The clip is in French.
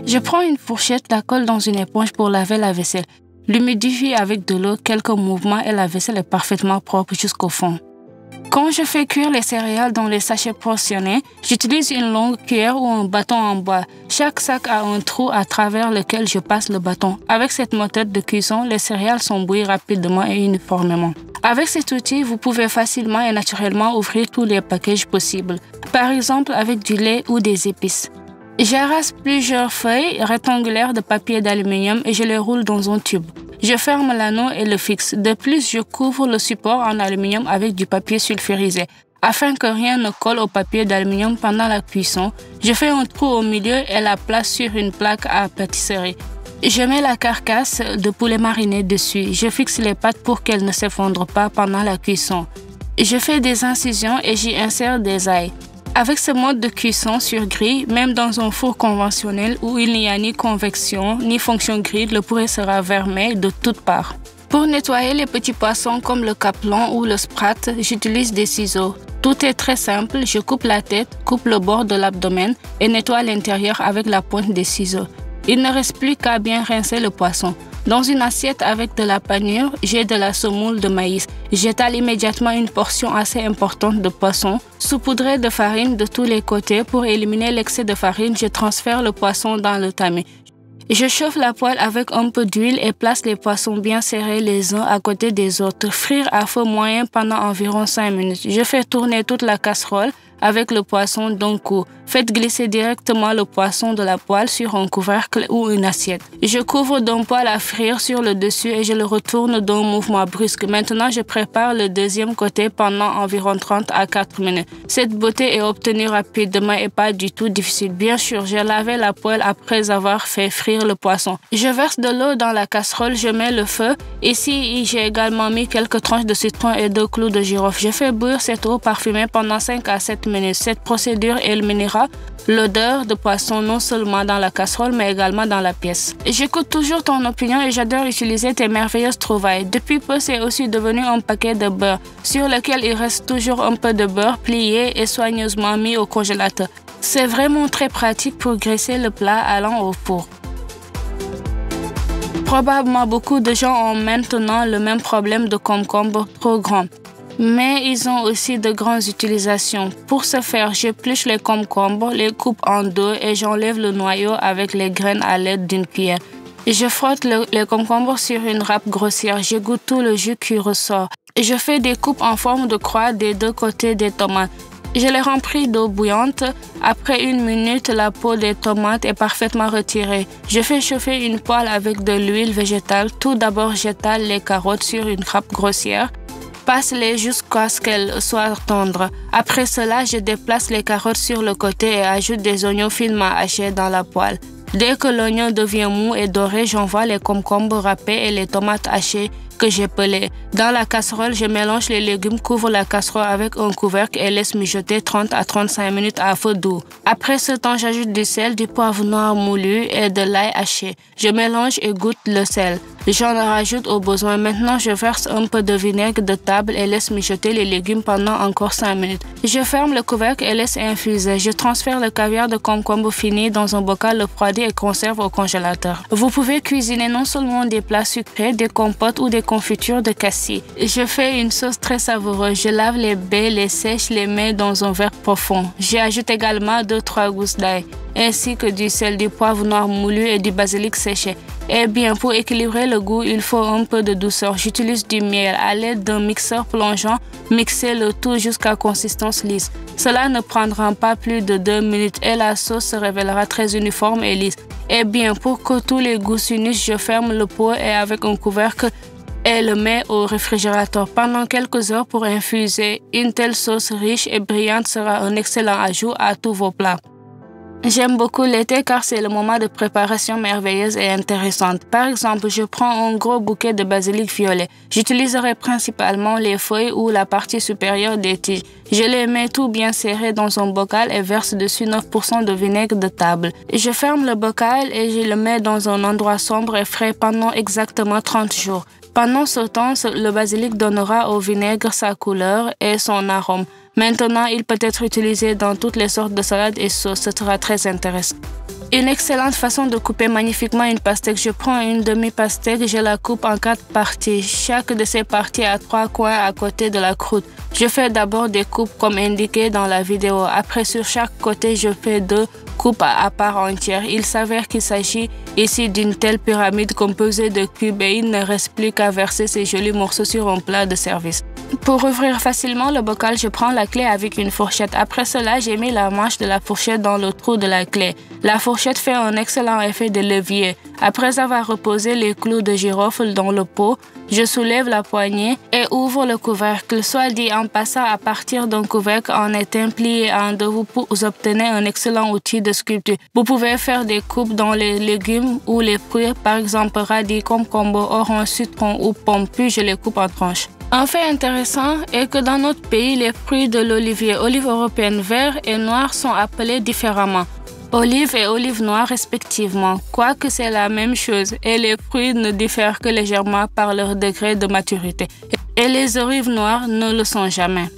Je prends une fourchette, la colle dans une éponge pour laver la vaisselle. L'humidifie avec de l'eau, quelques mouvements et la vaisselle est parfaitement propre jusqu'au fond. Quand je fais cuire les céréales dans les sachets portionnés, j'utilise une longue cuillère ou un bâton en bois. Chaque sac a un trou à travers lequel je passe le bâton. Avec cette méthode de cuisson, les céréales sont bouillies rapidement et uniformément. Avec cet outil, vous pouvez facilement et naturellement ouvrir tous les packages possibles, par exemple avec du lait ou des épices. J'arrache plusieurs feuilles rectangulaires de papier d'aluminium et je les roule dans un tube. Je ferme l'anneau et le fixe. De plus, je couvre le support en aluminium avec du papier sulfurisé. Afin que rien ne colle au papier d'aluminium pendant la cuisson, je fais un trou au milieu et la place sur une plaque à pâtisserie. Je mets la carcasse de poulet mariné dessus. Je fixe les pâtes pour qu'elles ne s'effondrent pas pendant la cuisson. Je fais des incisions et j'y insère des ailes. Avec ce mode de cuisson sur grille, même dans un four conventionnel où il n'y a ni convection ni fonction grille, le poulet sera vermeil de toutes parts. Pour nettoyer les petits poissons comme le capelon ou le sprat, j'utilise des ciseaux. Tout est très simple, je coupe la tête, coupe le bord de l'abdomen et nettoie l'intérieur avec la pointe des ciseaux. Il ne reste plus qu'à bien rincer le poisson. Dans une assiette avec de la panure, j'ai de la semoule de maïs. J'étale immédiatement une portion assez importante de poisson, saupoudré de farine de tous les côtés. Pour éliminer l'excès de farine, je transfère le poisson dans le tamis. Je chauffe la poêle avec un peu d'huile et place les poissons bien serrés les uns à côté des autres. Frire à feu moyen pendant environ 5 minutes. Je fais tourner toute la casserole avec le poisson d'un coup. Faites glisser directement le poisson de la poêle sur un couvercle ou une assiette. Je couvre d'un poêle à frire sur le dessus et je le retourne d'un mouvement brusque. Maintenant, je prépare le deuxième côté pendant environ 30 à 4 minutes. Cette beauté est obtenue rapidement et pas du tout difficile. Bien sûr, j'ai lavé la poêle après avoir fait frire le poisson. Je verse de l'eau dans la casserole, je mets le feu. Ici, j'ai également mis quelques tranches de citron et 2 clous de girofle. Je fais bouillir cette eau parfumée pendant 5 à 7 minutes. Cette procédure éliminera l'odeur de poisson non seulement dans la casserole mais également dans la pièce. J'écoute toujours ton opinion et j'adore utiliser tes merveilleuses trouvailles. Depuis peu, c'est aussi devenu un paquet de beurre sur lequel il reste toujours un peu de beurre plié et soigneusement mis au congélateur. C'est vraiment très pratique pour graisser le plat allant au four. Probablement beaucoup de gens ont maintenant le même problème de concombre trop grand. Mais ils ont aussi de grandes utilisations. Pour ce faire, j'épluche les concombres, les coupe en deux et j'enlève le noyau avec les graines à l'aide d'une cuillère. Je frotte les concombres sur une râpe grossière. J'égoutte tout le jus qui ressort. Je fais des coupes en forme de croix des deux côtés des tomates. Je les remplis d'eau bouillante. Après 1 minute, la peau des tomates est parfaitement retirée. Je fais chauffer une poêle avec de l'huile végétale. Tout d'abord, j'étale les carottes sur une râpe grossière. Passe-les jusqu'à ce qu'elles soient tendres. Après cela, je déplace les carottes sur le côté et ajoute des oignons finement hachés dans la poêle. Dès que l'oignon devient mou et doré, j'envoie les concombres râpés et les tomates hachées que j'ai pelées. Dans la casserole, je mélange les légumes, couvre la casserole avec un couvercle et laisse mijoter 30 à 35 minutes à feu doux. Après ce temps, j'ajoute du sel, du poivre noir moulu et de l'ail haché. Je mélange et goûte le sel. J'en rajoute au besoin. Maintenant, je verse un peu de vinaigre de table et laisse mijoter les légumes pendant encore 5 minutes. Je ferme le couvercle et laisse infuser. Je transfère le caviar de concombre fini dans un bocal, le refroidis et conserve au congélateur. Vous pouvez cuisiner non seulement des plats sucrés, des compotes ou des confitures de cassis. Je fais une sauce très savoureuse. Je lave les baies, les sèche, les mets dans un verre profond. J'y ajoute également 2-3 gousses d'ail, ainsi que du sel, du poivre noir moulu et du basilic séché. Eh bien, pour équilibrer le goût, il faut un peu de douceur. J'utilise du miel. À l'aide d'un mixeur plongeant, mixez le tout jusqu'à consistance lisse. Cela ne prendra pas plus de 2 minutes et la sauce se révélera très uniforme et lisse. Eh bien, pour que tous les goûts s'unissent, je ferme le pot et avec un couvercle et le mets au réfrigérateur pendant quelques heures pour infuser. Une telle sauce riche et brillante sera un excellent ajout à tous vos plats. J'aime beaucoup l'été car c'est le moment de préparation merveilleuse et intéressante. Par exemple, je prends un gros bouquet de basilic violet. J'utiliserai principalement les feuilles ou la partie supérieure des tiges. Je les mets tout bien serrés dans un bocal et verse dessus 9% de vinaigre de table. Je ferme le bocal et je le mets dans un endroit sombre et frais pendant exactement 30 jours. Pendant ce temps, le basilic donnera au vinaigre sa couleur et son arôme. Maintenant, il peut être utilisé dans toutes les sortes de salades et sauces. Ce sera très intéressant. Une excellente façon de couper magnifiquement une pastèque. Je prends une demi-pastèque, je la coupe en 4 parties. Chaque de ces parties a 3 coins à côté de la croûte. Je fais d'abord des coupes comme indiqué dans la vidéo. Après, sur chaque côté, je fais 2 coupes à part entière. Il s'avère qu'il s'agit ici d'une telle pyramide composée de cubes et il ne reste plus qu'à verser ces jolis morceaux sur un plat de service. Pour ouvrir facilement le bocal, je prends la clé avec une fourchette. Après cela, j'ai mis la manche de la fourchette dans le trou de la clé. La fourchette fait un excellent effet de levier. Après avoir reposé les clous de girofle dans le pot, je soulève la poignée et ouvre le couvercle. Soit dit en passant, à partir d'un couvercle en étant plié en deux, vous obtenez un excellent outil de sculpture. Vous pouvez faire des coupes dans les légumes ou les fruits, par exemple radis, concombre, orange, citron ou pomme, puis je les coupe en tranches. Un fait intéressant est que dans notre pays, les fruits de l'olivier, olive européenne vert et noire, sont appelés différemment. Olive et olive noire respectivement, quoique c'est la même chose et les fruits ne diffèrent que légèrement par leur degré de maturité. Et les olives noires ne le sont jamais.